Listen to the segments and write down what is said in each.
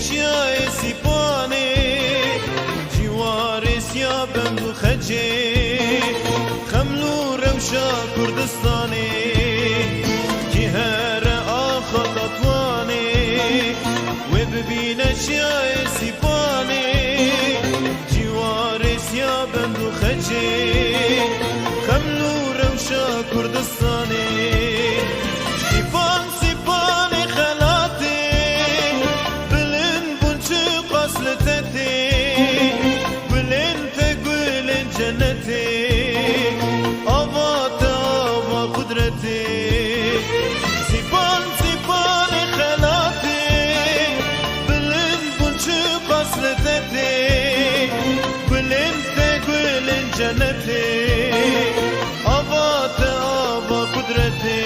نشیای سیپانه جوار سیابم دو خجه خملو روشا کردستانه که هر آخا تطوانه و ببین نشیای سیپانه جوار سیابم دو خجه خملو روشا کردستانه سیپان سیپان خلاته بلن بنچ قصلتته بلن تقول جنته آوات آوا قدرته سیپان سیپان خلاته بلن بنچ قصلتته بلن تقول جنته آوات آوا قدرته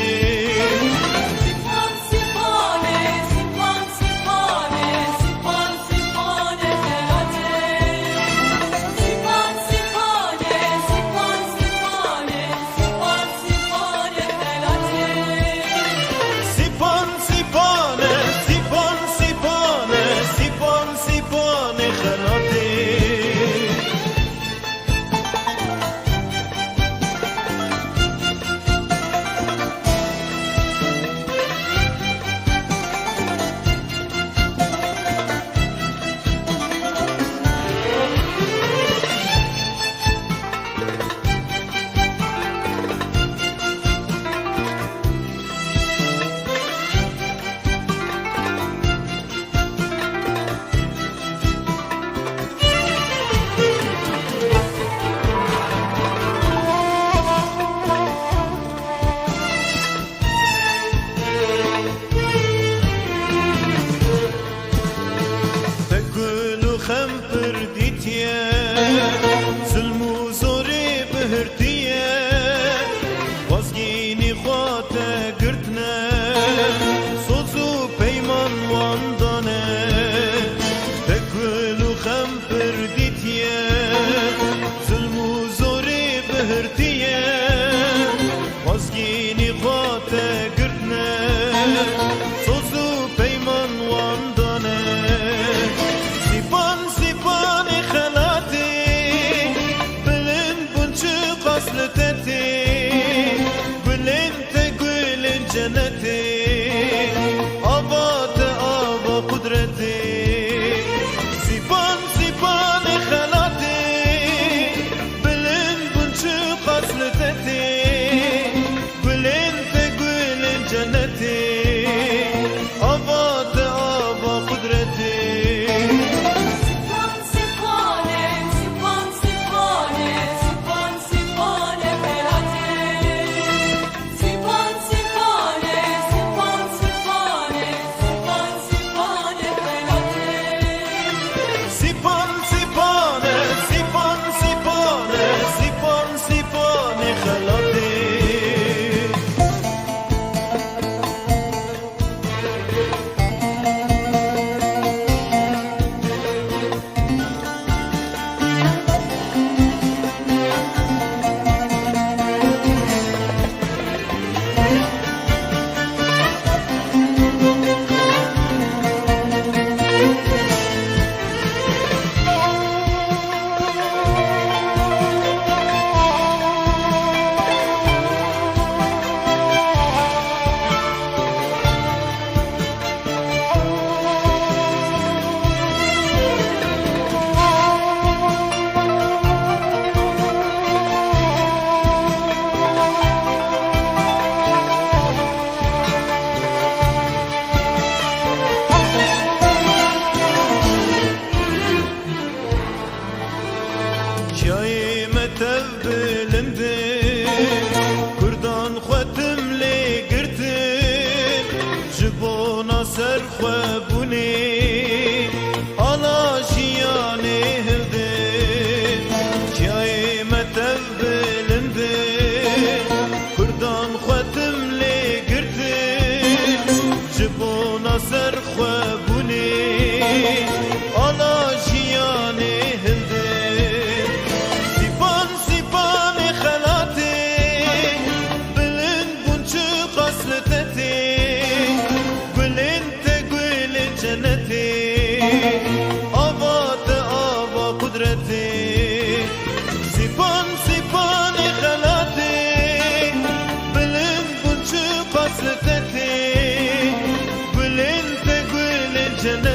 خمپر دیتیه ظلم و زوری بهرتیه وازگینی خواته گرتنه سوز و پیمان واندانه تکل و خمپر دیتیه ظلم و زوری بهرتیه وازگینی خواته گرتنه سوز و پیمان واندانه سیپان خلاته بلن بنچ قصلتته بلن تقول جنته آوات آوا قدرته سیپان خلاته بلن بنچ قصلتته بلن تقول جنته آوات آوا قدرته جای متبلنده کردان خوتم لگرده جبونا سر خوابونه آلا جیانه هلده جای متبلنده کردان خوتم لگرده جبونا سر خوابونه آلا جیانه هلده قصلتته بلن تقول جنته جنه